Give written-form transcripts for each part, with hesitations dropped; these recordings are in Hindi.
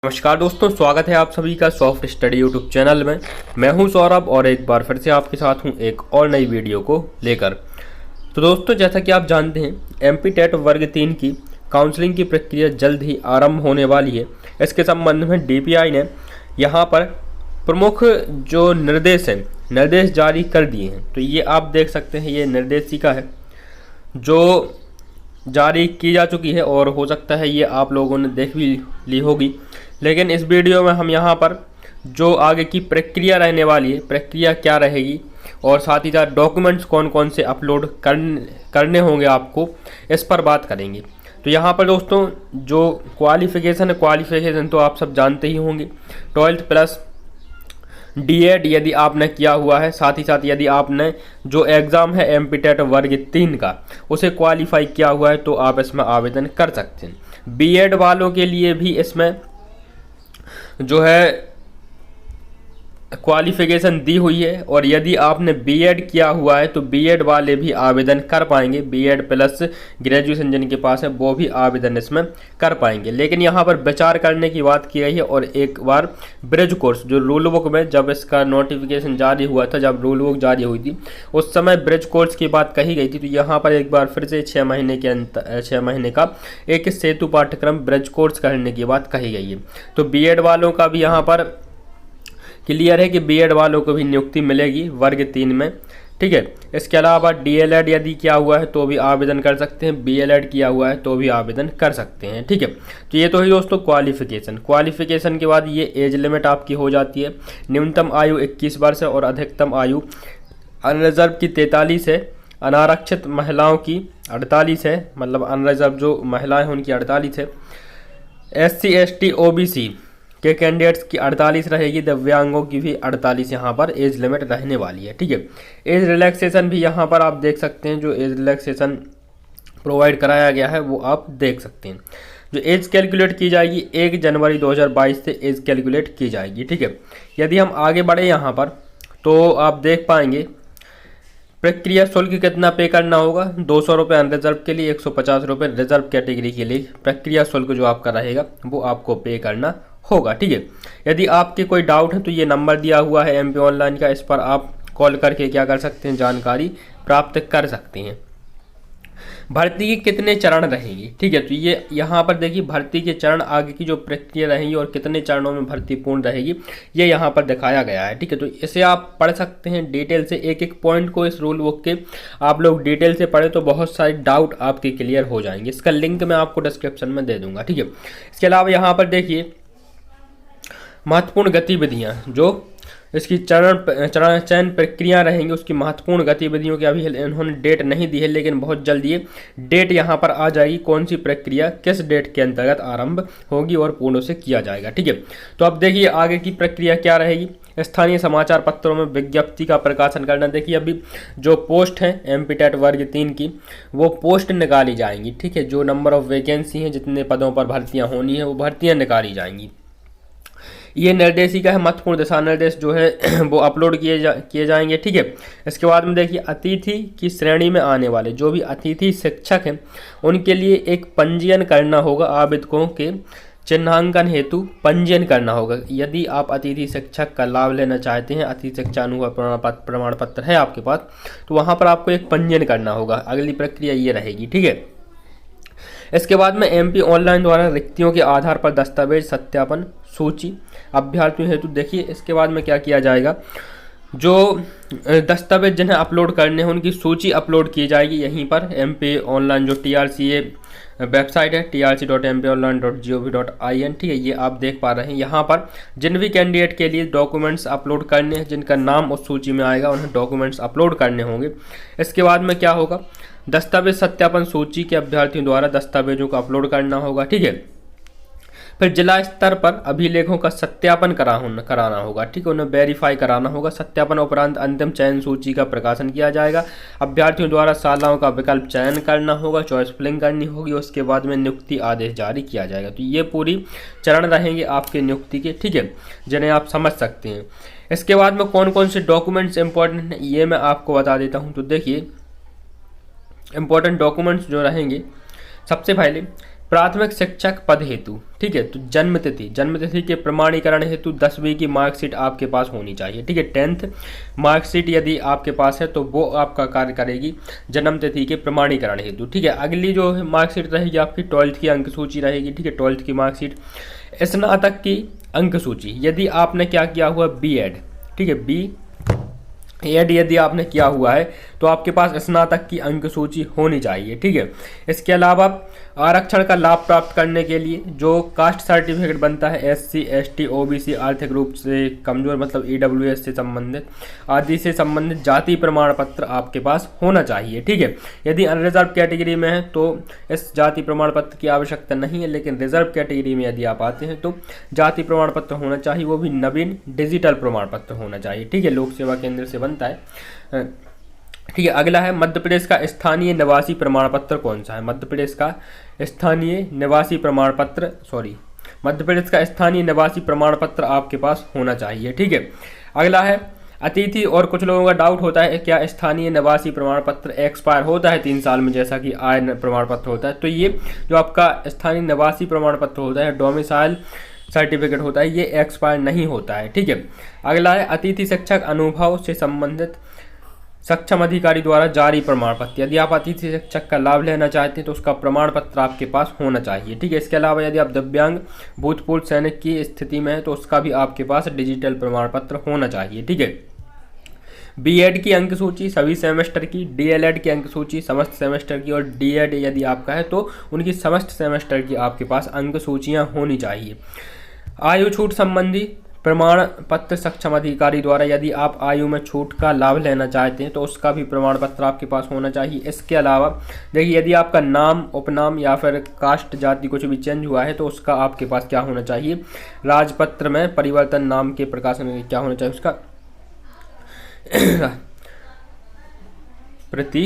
नमस्कार दोस्तों, स्वागत है आप सभी का सॉफ्ट स्टडी यूट्यूब चैनल में। मैं हूं सौरभ और एक बार फिर से आपके साथ हूं एक और नई वीडियो को लेकर। तो दोस्तों, जैसा कि आप जानते हैं, एमपी टेट वर्ग 3 की काउंसलिंग की प्रक्रिया जल्द ही आरंभ होने वाली है। इसके संबंध में डीपीआई ने यहां पर प्रमुख जो निर्देश जारी कर दिए हैं। तो ये आप देख सकते हैं, ये निर्देशिका है जो जारी की जा चुकी है और हो सकता है ये आप लोगों ने देख भी ली होगी। लेकिन इस वीडियो में हम यहाँ पर जो आगे की प्रक्रिया रहने वाली है, प्रक्रिया क्या रहेगी और साथ ही साथ डॉक्यूमेंट्स कौन कौन से अपलोड करने होंगे आपको, इस पर बात करेंगे। तो यहाँ पर दोस्तों जो क्वालिफिकेशन तो आप सब जानते ही होंगे। 12th प्लस डीएड यदि आपने किया हुआ है, साथ ही साथ यदि आपने जो एग्ज़ाम है एमपी टेट वर्ग 3 का उसे क्वालिफाई किया हुआ है तो आप इसमें आवेदन कर सकते हैं। बीएड वालों के लिए भी इसमें जो है क्वालिफिकेशन दी हुई है और यदि आपने बीएड किया हुआ है तो बीएड वाले भी आवेदन कर पाएंगे। बीएड प्लस ग्रेजुएशन जिनके पास है वो भी आवेदन इसमें कर पाएंगे। लेकिन यहाँ पर विचार करने की बात की गई है और एक बार ब्रिज कोर्स जो रूल बुक में जब इसका नोटिफिकेशन जारी हुआ था, जब रूल बुक जारी हुई थी उस समय ब्रिज कोर्स की बात कही गई थी। तो यहाँ पर एक बार फिर से 6 महीने का एक सेतु पाठ्यक्रम ब्रिज कोर्स करने की बात कही गई है। तो बीएड वालों का भी यहाँ पर क्लियर है कि बीएड वालों को भी नियुक्ति मिलेगी वर्ग 3 में, ठीक है। इसके अलावा डीएलएड यदि किया हुआ है तो भी आवेदन कर सकते हैं, बीएलएड किया हुआ है तो भी आवेदन कर सकते हैं, ठीक है। तो ये तो ही दोस्तों क्वालिफिकेशन के बाद ये एज लिमिट आपकी हो जाती है। न्यूनतम आयु 21 वर्ष है और अधिकतम आयु अनरिजर्व की 43 है, अनारक्षित महिलाओं की 48 है, मतलब अनरिजर्व जो महिलाएं हैं उनकी 48 है। SC ST OBC के कैंडिडेट्स की 48 रहेगी, दिव्यांगों की भी 48 यहाँ पर एज लिमिट रहने वाली है, ठीक है। एज रिलैक्सेशन भी यहाँ पर आप देख सकते हैं, जो एज रिलैक्सेशन प्रोवाइड कराया गया है वो आप देख सकते हैं। जो एज कैलकुलेट की जाएगी 1 जनवरी 2022 से एज कैलकुलेट की जाएगी, ठीक है। यदि हम आगे बढ़े यहाँ पर तो आप देख पाएंगे प्रक्रिया शुल्क कितना पे करना होगा। 200 रुपये अनरिजर्व के लिए, 150 रुपये रिजर्व कैटेगरी के लिए प्रक्रिया शुल्क जो आपका रहेगा वो आपको पे करना होगा, ठीक है। यदि आपके कोई डाउट है तो ये नंबर दिया हुआ है एमपी ऑनलाइन का, इस पर आप कॉल करके क्या कर सकते हैं, जानकारी प्राप्त कर सकते हैं। भर्ती के कितने चरण रहेंगी, ठीक है। तो ये यहाँ पर देखिए भर्ती के चरण, आगे की जो प्रक्रिया रहेगी और कितने चरणों में भर्ती पूर्ण रहेगी ये यहाँ पर दिखाया गया है, ठीक है। तो इसे आप पढ़ सकते हैं डिटेल से, एक एक पॉइंट को इस रूल बुक के आप लोग डिटेल से पढ़े तो बहुत सारे डाउट आपके क्लियर हो जाएंगे। इसका लिंक मैं आपको डिस्क्रिप्शन में दे दूंगा, ठीक है। इसके अलावा यहाँ पर देखिए महत्वपूर्ण गतिविधियां, जो इसकी चयन प्रक्रिया रहेंगी उसकी महत्वपूर्ण गतिविधियों की अभी इन्होंने डेट नहीं दी है, लेकिन बहुत जल्द ये डेट यहाँ पर आ जाएगी, कौन सी प्रक्रिया किस डेट के अंतर्गत आरंभ होगी और पूर्ण से किया जाएगा, ठीक है। तो अब देखिए आगे की प्रक्रिया क्या रहेगी। स्थानीय समाचार पत्रों में विज्ञप्ति का प्रकाशन करना। देखिए अभी जो पोस्ट है एमपी टेट वर्ग 3 की वो पोस्ट निकाली जाएंगी, ठीक है। जो नंबर ऑफ वैकेंसी हैं, जितने पदों पर भर्तियाँ होनी है वो भर्तियाँ निकाली जाएंगी। ये निर्देशिका है, महत्वपूर्ण दिशा निर्देश जो है वो अपलोड किए जाएंगे, ठीक है। इसके बाद में देखिए अतिथि की श्रेणी में आने वाले जो भी अतिथि शिक्षक हैं उनके लिए एक पंजीयन करना होगा। आवेदकों के चिन्हांकन हेतु पंजीयन करना होगा। यदि आप अतिथि शिक्षक का लाभ लेना चाहते हैं, अतिथि शिक्षा अनुभव प्रमाण पत्र है आपके पास, तो वहाँ पर आपको एक पंजीयन करना होगा। अगली प्रक्रिया ये रहेगी, ठीक है। इसके बाद में एमपी ऑनलाइन द्वारा रिक्तियों के आधार पर दस्तावेज सत्यापन सूची अभ्यर्थियों हेतु। देखिए इसके बाद में क्या किया जाएगा, जो दस्तावेज जिन्हें अपलोड करने हैं उनकी सूची अपलोड की जाएगी यहीं पर एमपी ऑनलाइन जो TRCA वेबसाइट है, trc.mpionline.gov.in, ठीक है। ये आप देख पा रहे हैं यहाँ पर जिन भी कैंडिडेट के लिए डॉक्यूमेंट्स अपलोड करने हैं, जिनका नाम उस सूची में आएगा उन्हें डॉक्यूमेंट्स अपलोड करने होंगे। इसके बाद में क्या होगा, दस्तावेज सत्यापन सूची के अभ्यर्थियों द्वारा दस्तावेजों को अपलोड करना होगा, ठीक है। फिर जिला स्तर पर अभिलेखों का सत्यापन कराना होगा, ठीक है, उन्हें वेरीफाई कराना होगा। सत्यापन उपरांत अंतिम चयन सूची का प्रकाशन किया जाएगा। अभ्यर्थियों द्वारा शालाओं का विकल्प चयन करना होगा, चॉइस फिलिंग करनी होगी, उसके बाद में नियुक्ति आदेश जारी किया जाएगा। तो ये पूरी चरण रहेंगे आपके नियुक्ति के, ठीक है, जिन्हें आप समझ सकते हैं। इसके बाद में कौन कौन से डॉक्यूमेंट्स इंपॉर्टेंट हैं ये मैं आपको बता देता हूँ। तो देखिए इंपॉर्टेंट डॉक्यूमेंट्स जो रहेंगे, सबसे पहले प्राथमिक शिक्षक पद हेतु, ठीक है, तो जन्मतिथि के प्रमाणीकरण हेतु 10वीं की मार्कशीट आपके पास होनी चाहिए, ठीक है। 10th मार्कशीट यदि आपके पास है तो वो आपका कार्य करेगी जन्मतिथि के प्रमाणीकरण हेतु, ठीक है। अगली जो मार्कशीट रहेगी आपकी 12th की अंक सूची रहेगी, ठीक है, 12th की मार्कशीट। स्नातक की अंक सूची, यदि आपने क्या किया हुआ B.Ed, ठीक है, B.Ed यदि आपने किया हुआ है तो आपके पास स्नातक की अंक सूची होनी चाहिए, ठीक है। इसके अलावा आरक्षण का लाभ प्राप्त करने के लिए जो कास्ट सर्टिफिकेट बनता है SC ST OBC आर्थिक रूप से कमजोर मतलब EWS से संबंधित आदि से संबंधित जाति प्रमाण पत्र आपके पास होना चाहिए, ठीक है। यदि अनरिजर्व कैटेगरी में है तो इस जाति प्रमाण पत्र की आवश्यकता नहीं है, लेकिन रिजर्व कैटेगरी में यदि आप आते हैं तो जाति प्रमाण पत्र होना चाहिए, वो भी नवीन डिजिटल प्रमाण पत्र होना चाहिए, ठीक है। लोक सेवा केंद्र से बनता है, ठीक है। अगला है मध्य प्रदेश का स्थानीय निवासी प्रमाण पत्र कौन सा है? मध्य प्रदेश का स्थानीय निवासी प्रमाण पत्र मध्य प्रदेश का स्थानीय निवासी प्रमाण पत्र आपके पास होना चाहिए, ठीक है। अगला है अतिथि, और कुछ लोगों का डाउट होता है क्या स्थानीय निवासी प्रमाण पत्र एक्सपायर होता है 3 साल में जैसा कि आय प्रमाण पत्र होता है? तो ये जो आपका स्थानीय निवासी प्रमाण पत्र होता है, डोमिसाइल सर्टिफिकेट होता है, ये एक्सपायर नहीं होता है, ठीक है। अगला है अतिथि शिक्षक अनुभव से संबंधित सक्षम अधिकारी द्वारा जारी प्रमाण पत्र, यदि आप अतिथि शिक्षक का लाभ लेना चाहते हैं तो उसका प्रमाण पत्र आपके पास होना चाहिए, ठीक है। इसके अलावा यदि आप दिव्यांग भूतपूर्व सैनिक की स्थिति में है तो उसका भी आपके पास डिजिटल प्रमाण पत्र होना चाहिए, ठीक है। B.Ed की अंक सूची सभी सेमेस्टर की, D.LED की अंक सूची समस्त सेमेस्टर की, और D.Ed यदि आपका है तो उनकी समस्त सेमेस्टर की आपके पास अंक सूचियाँ होनी चाहिए। आयु छूट संबंधी प्रमाण पत्र सक्षम अधिकारी द्वारा, यदि आप आयु में छूट का लाभ लेना चाहते हैं तो उसका भी प्रमाण पत्र आपके पास होना चाहिए। इसके अलावा देखिए यदि आपका नाम, उपनाम या फिर कास्ट जाति कुछ भी चेंज हुआ है तो उसका आपके पास क्या होना चाहिए, राजपत्र में परिवर्तन नाम के प्रकाशन में क्या होना चाहिए, उसका प्रति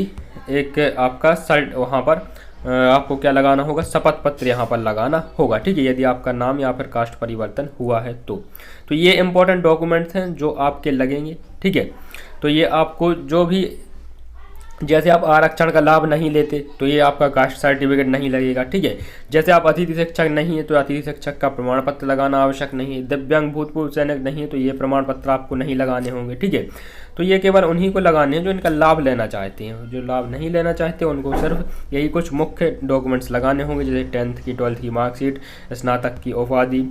एक आपका सर्ट वहाँ पर आपको क्या लगाना होगा, शपथ पत्र यहाँ पर लगाना होगा, ठीक है, यदि आपका नाम या फिर कास्ट परिवर्तन हुआ है तो ये इंपॉर्टेंट डॉक्यूमेंट्स हैं जो आपके लगेंगे, ठीक है। तो ये आपको जो भी, जैसे आप आरक्षण का लाभ नहीं लेते तो ये आपका कास्ट सर्टिफिकेट नहीं लगेगा, ठीक है। जैसे आप अतिथि शिक्षक नहीं है तो अतिथि शिक्षक का प्रमाण पत्र लगाना आवश्यक नहीं है। दिव्यांग भूतपूर्व सैनिक नहीं है तो ये प्रमाण पत्र आपको नहीं लगाने होंगे, ठीक है। तो ये केवल उन्हीं को लगाने हैं जो इनका लाभ लेना चाहते हैं, जो लाभ नहीं लेना चाहते उनको सिर्फ यही कुछ मुख्य डॉक्यूमेंट्स लगाने होंगे, जैसे 10th की 12th की मार्कशीट, स्नातक की उपाधि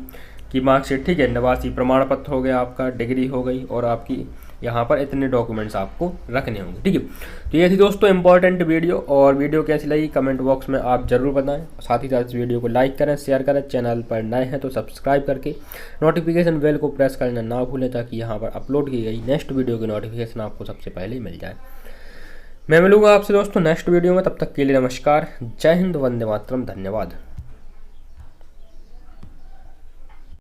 की मार्कशीट, ठीक है, निवासी प्रमाण पत्र हो गया आपका, डिग्री हो गई, और आपकी यहाँ पर इतने डॉक्यूमेंट्स आपको रखने होंगे, ठीक है। तो ये थी दोस्तों इंपॉर्टेंट वीडियो, और वीडियो कैसी लगी कमेंट बॉक्स में आप ज़रूर बताएं। साथ ही साथ इस वीडियो को लाइक करें, शेयर करें, चैनल पर नए हैं तो सब्सक्राइब करके नोटिफिकेशन बेल को प्रेस करना ना भूलें, ताकि यहाँ पर अपलोड की गई नेक्स्ट वीडियो की नोटिफिकेशन आपको सबसे पहले मिल जाए। मैं मिलूंगा आपसे दोस्तों नेक्स्ट वीडियो में, तब तक के लिए नमस्कार, जय हिंद, वंदे मातरम, धन्यवाद।